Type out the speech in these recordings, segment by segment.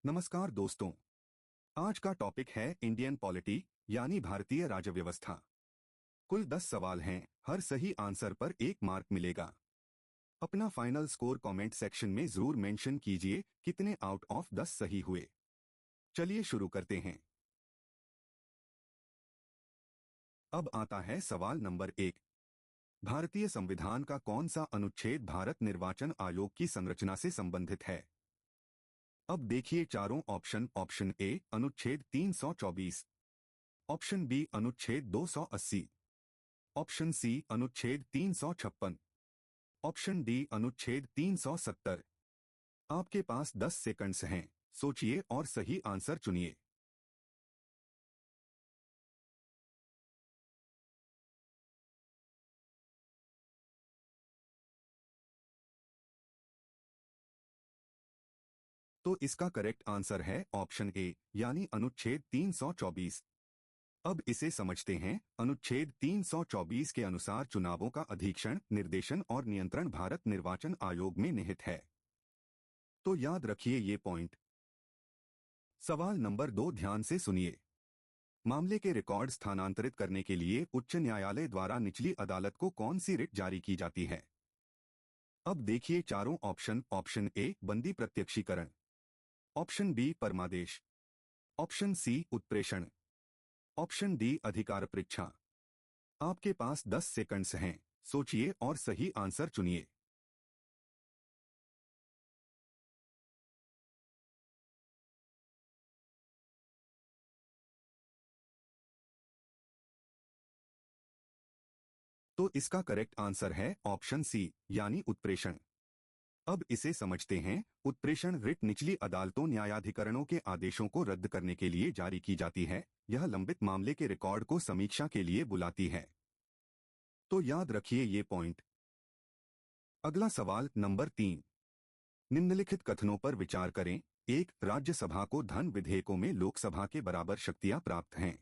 नमस्कार दोस्तों। आज का टॉपिक है इंडियन पॉलिटी यानी भारतीय राज्य व्यवस्था। कुल 10 सवाल हैं, हर सही आंसर पर 1 मार्क मिलेगा। अपना फाइनल स्कोर कमेंट सेक्शन में जरूर मेंशन कीजिए कितने आउट ऑफ 10 सही हुए। चलिए शुरू करते हैं। अब आता है सवाल नंबर 1। भारतीय संविधान का कौन सा अनुच्छेद भारत निर्वाचन आयोग की संरचना से संबंधित है? अब देखिए चारों ऑप्शन। ऑप्शन ए अनुच्छेद 324, ऑप्शन बी अनुच्छेद 280, ऑप्शन सी अनुच्छेद 356, ऑप्शन डी अनुच्छेद 370। आपके पास 10 सेकंड्स हैं, सोचिए और सही आंसर चुनिए। तो इसका करेक्ट आंसर है ऑप्शन ए यानी अनुच्छेद 324। अब इसे समझते हैं। अनुच्छेद 324 के अनुसार चुनावों का अधीक्षण, निर्देशन और नियंत्रण भारत निर्वाचन आयोग में निहित है। तो याद रखिए ये पॉइंट। सवाल नंबर 2 ध्यान से सुनिए। मामले के रिकॉर्ड स्थानांतरित करने के लिए उच्च न्यायालय द्वारा निचली अदालत को कौन सी रिट जारी की जाती है? अब देखिए चारों ऑप्शन। ऑप्शन ए बंदी प्रत्यक्षीकरण, ऑप्शन बी परमादेश, ऑप्शन सी उत्प्रेषण, ऑप्शन डी अधिकार परीक्षा। आपके पास 10 सेकंड्स हैं, सोचिए और सही आंसर चुनिए। तो इसका करेक्ट आंसर है ऑप्शन सी यानी उत्प्रेषण। अब इसे समझते हैं। उत्प्रेषण रिट निचली अदालतों न्यायाधिकरणों के आदेशों को रद्द करने के लिए जारी की जाती है। यह लंबित मामले के रिकॉर्ड को समीक्षा के लिए बुलाती है। तो याद रखिए ये पॉइंट। अगला सवाल नंबर 3। निम्नलिखित कथनों पर विचार करें। 1. राज्यसभा को धन विधेयकों में लोकसभा के बराबर शक्तियां प्राप्त हैं।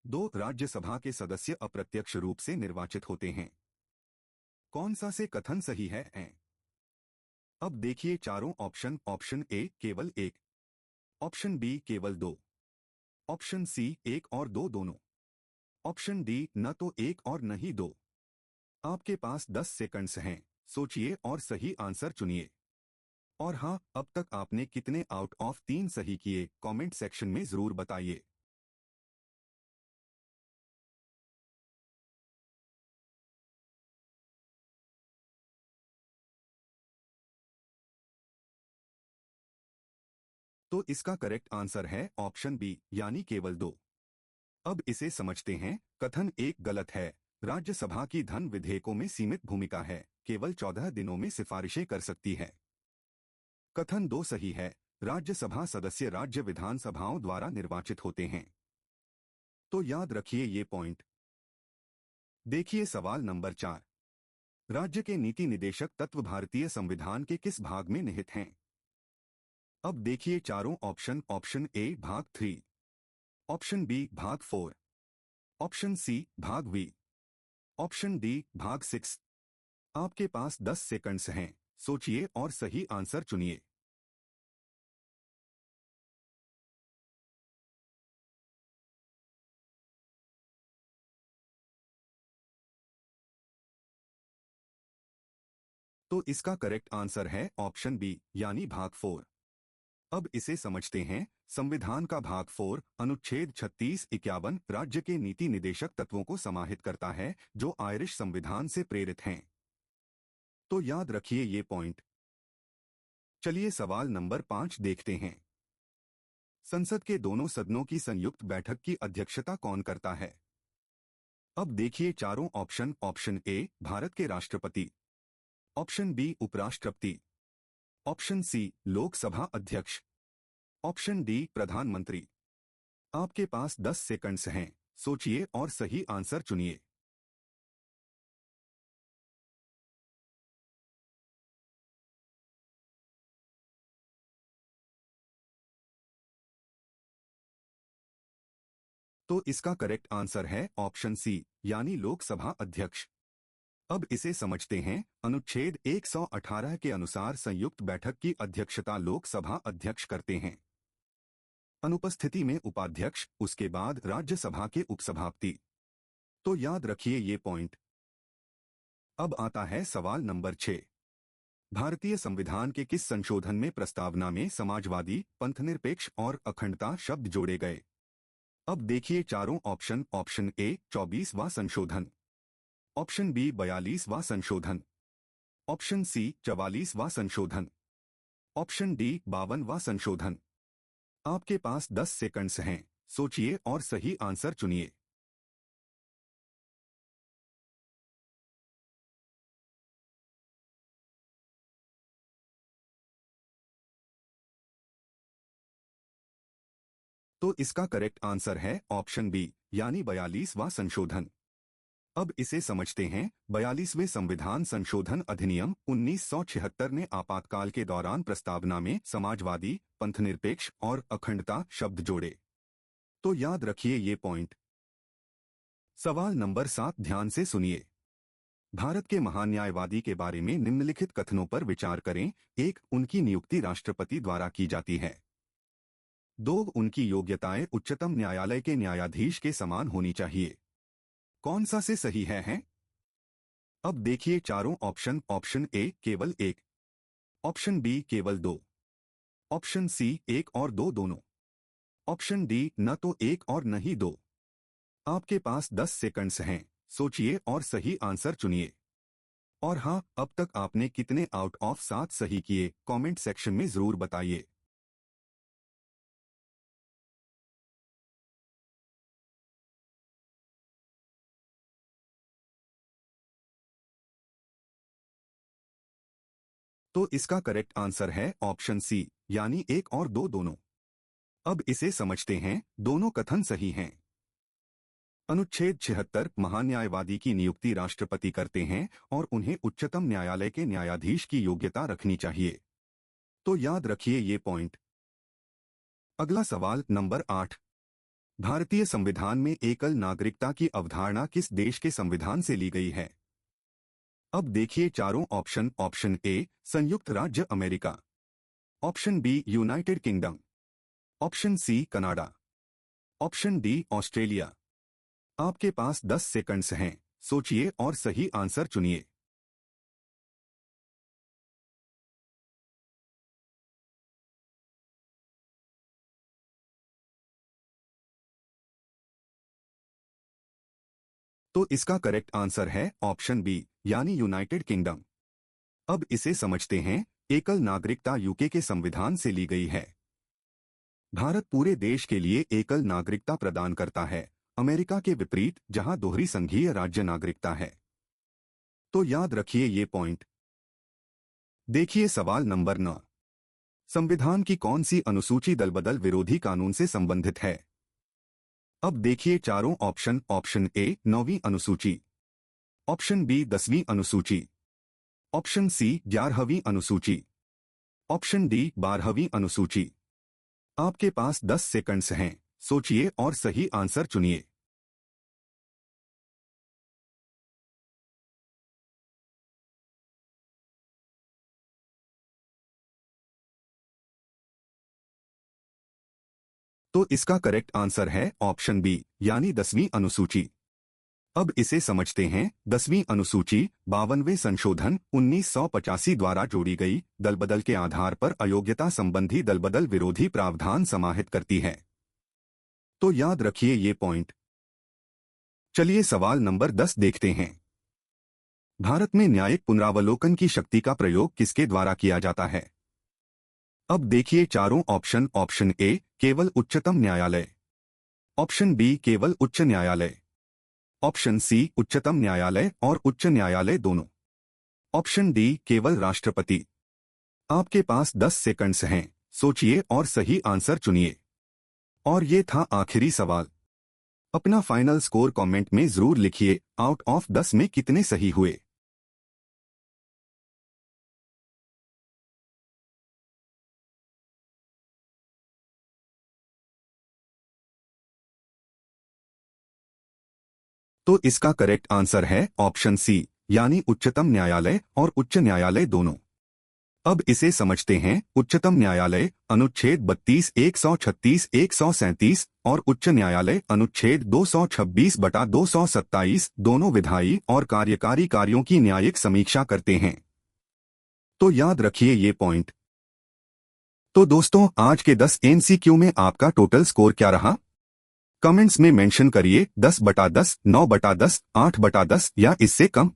2. राज्यसभा के सदस्य अप्रत्यक्ष रूप से निर्वाचित होते हैं। कौन सा से कथन सही है? अब देखिए चारों ऑप्शन। ऑप्शन ए केवल 1, ऑप्शन बी केवल 2, ऑप्शन सी 1 और 2 दोनों, ऑप्शन डी न तो 1 और न ही 2। आपके पास 10 सेकंड्स हैं, सोचिए और सही आंसर चुनिए। और हाँ, अब तक आपने कितने आउट ऑफ 3 सही किए कमेंट सेक्शन में जरूर बताइए। तो इसका करेक्ट आंसर है ऑप्शन बी यानी केवल 2। अब इसे समझते हैं। कथन 1 गलत है। राज्यसभा की धन विधेयकों में सीमित भूमिका है, केवल 14 दिनों में सिफारिशें कर सकती है। कथन 2 सही है। राज्यसभा सदस्य राज्य विधानसभाओं द्वारा निर्वाचित होते हैं। तो याद रखिए ये पॉइंट। देखिए सवाल नंबर 4। राज्य के नीति निदेशक तत्व भारतीय संविधान के किस भाग में निहित हैं? अब देखिए चारों ऑप्शन। ऑप्शन ए भाग 3, ऑप्शन बी भाग 4, ऑप्शन सी भाग वी, ऑप्शन डी भाग 6। आपके पास 10 सेकंड्स हैं, सोचिए और सही आंसर चुनिए। तो इसका करेक्ट आंसर है ऑप्शन बी यानी भाग 4। अब इसे समझते हैं। संविधान का भाग 4 अनुच्छेद 36-51 राज्य के नीति निदेशक तत्वों को समाहित करता है, जो आयरिश संविधान से प्रेरित हैं। तो याद रखिए ये पॉइंट। चलिए सवाल नंबर 5 देखते हैं। संसद के दोनों सदनों की संयुक्त बैठक की अध्यक्षता कौन करता है? अब देखिए चारों ऑप्शन। ऑप्शन ए भारत के राष्ट्रपति, ऑप्शन बी उपराष्ट्रपति, ऑप्शन सी लोकसभा अध्यक्ष, ऑप्शन डी प्रधानमंत्री। आपके पास 10 सेकंड्स हैं, सोचिए और सही आंसर चुनिए। तो इसका करेक्ट आंसर है ऑप्शन सी यानी लोकसभा अध्यक्ष। अब इसे समझते हैं। अनुच्छेद 118 के अनुसार संयुक्त बैठक की अध्यक्षता लोकसभा अध्यक्ष करते हैं। अनुपस्थिति में उपाध्यक्ष, उसके बाद राज्यसभा के उपसभापति। तो याद रखिए ये पॉइंट। अब आता है सवाल नंबर 6। भारतीय संविधान के किस संशोधन में प्रस्तावना में समाजवादी, पंथनिरपेक्ष और अखंडता शब्द जोड़े गए? अब देखिए चारों ऑप्शन। ऑप्शन ए 24वां संशोधन, ऑप्शन बी 42वां संशोधन, ऑप्शन सी 44वां संशोधन, ऑप्शन डी 52वां संशोधन। आपके पास 10 सेकंड्स हैं, सोचिए और सही आंसर चुनिए। तो इसका करेक्ट आंसर है ऑप्शन बी, यानी 42वां संशोधन। अब इसे समझते हैं। 42वें संविधान संशोधन अधिनियम 1976 ने आपातकाल के दौरान प्रस्तावना में समाजवादी, पंथनिरपेक्ष और अखंडता शब्द जोड़े। तो याद रखिए ये पॉइंट। सवाल नंबर 7 ध्यान से सुनिए। भारत के महान न्यायवादी के बारे में निम्नलिखित कथनों पर विचार करें। 1. उनकी नियुक्ति राष्ट्रपति द्वारा की जाती है। 2. उनकी योग्यताएं उच्चतम न्यायालय के न्यायाधीश के समान होनी चाहिए। कौन सा से सही है? अब देखिए चारों ऑप्शन। ऑप्शन ए केवल एक, ऑप्शन बी केवल दो, ऑप्शन सी एक और दो दोनों, ऑप्शन डी न तो एक और न ही दो। आपके पास 10 सेकंड्स हैं, सोचिए और सही आंसर चुनिए। और हाँ, अब तक आपने कितने आउट ऑफ 7 सही किए कमेंट सेक्शन में जरूर बताइए। तो इसका करेक्ट आंसर है ऑप्शन सी, यानी एक और दो दोनों। अब इसे समझते हैं। दोनों कथन सही हैं। अनुच्छेद 76 महान न्यायवादी की नियुक्ति राष्ट्रपति करते हैं और उन्हें उच्चतम न्यायालय के न्यायाधीश की योग्यता रखनी चाहिए। तो याद रखिए ये पॉइंट। अगला सवाल नंबर 8। भारतीय संविधान में एकल नागरिकता की अवधारणा किस देश के संविधान से ली गई है? अब देखिए चारों ऑप्शन। ऑप्शन ए संयुक्त राज्य America, option B United Kingdom, option C Canada, option D Australia. आपके पास 10 सेकंड्स हैं, सोचिए और सही आंसर चुनिए। तो इसका करेक्ट आंसर है ऑप्शन बी, यानी यूनाइटेड किंगडम। अब इसे समझते हैं। एकल नागरिकता यूके के संविधान से ली गई है। भारत पूरे देश के लिए एकल नागरिकता प्रदान करता है, अमेरिका के विपरीत जहां दोहरी संघीय राज्य नागरिकता है। तो याद रखिए ये पॉइंट। देखिए सवाल नंबर 9। संविधान की कौन सी अनुसूची दलबदल विरोधी कानून से संबंधित है? अब देखिए चारों ऑप्शन। ऑप्शन ए 9वीं अनुसूची, ऑप्शन बी 10वीं अनुसूची, ऑप्शन सी 11वीं अनुसूची, ऑप्शन डी 12वीं अनुसूची। आपके पास 10 सेकंड्स हैं, सोचिए और सही आंसर चुनिए। तो इसका करेक्ट आंसर है ऑप्शन बी, यानी 10वीं अनुसूची। अब इसे समझते हैं। 10वीं अनुसूची 52वें संशोधन 1985 द्वारा जोड़ी गई दलबदल के आधार पर अयोग्यता संबंधी दलबदल विरोधी प्रावधान समाहित करती है। तो याद रखिए ये पॉइंट। चलिए सवाल नंबर 10 देखते हैं। भारत में न्यायिक पुनरावलोकन की शक्ति का प्रयोग किसके द्वारा किया जाता है? अब देखिए चारों ऑप्शन। ऑप्शन ए केवल उच्चतम न्यायालय, ऑप्शन बी केवल उच्च न्यायालय, ऑप्शन सी उच्चतम न्यायालय और उच्च न्यायालय दोनों, ऑप्शन डी केवल राष्ट्रपति। आपके पास 10 सेकंड्स हैं, सोचिए और सही आंसर चुनिए। और ये था आखिरी सवाल। अपना फाइनल स्कोर कमेंट में जरूर लिखिए। आउट ऑफ 10 में कितने सही हुए? तो इसका करेक्ट आंसर है ऑप्शन सी, यानी उच्चतम न्यायालय और उच्च न्यायालय दोनों। अब इसे समझते हैं। उच्चतम न्यायालय अनुच्छेद 32, 136, 137 और उच्च न्यायालय अनुच्छेद 226/227 दोनों विधायी और कार्यकारी कार्यों की न्यायिक समीक्षा करते हैं। तो याद रखिए ये पॉइंट। तो दोस्तों, आज के 10 MCQ में आपका टोटल स्कोर क्या रहा? कमेंट्स में मेंशन करिए 10/10, 9/10, 8/10 या इससे कम।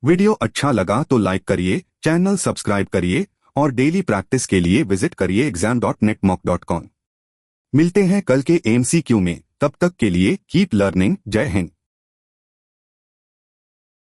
वीडियो अच्छा लगा तो लाइक करिए, चैनल सब्सक्राइब करिए और डेली प्रैक्टिस के लिए विजिट करिए exam.netmock.com। मिलते हैं कल के MCQ में, तब तक के लिए कीप लर्निंग। जय हिंद।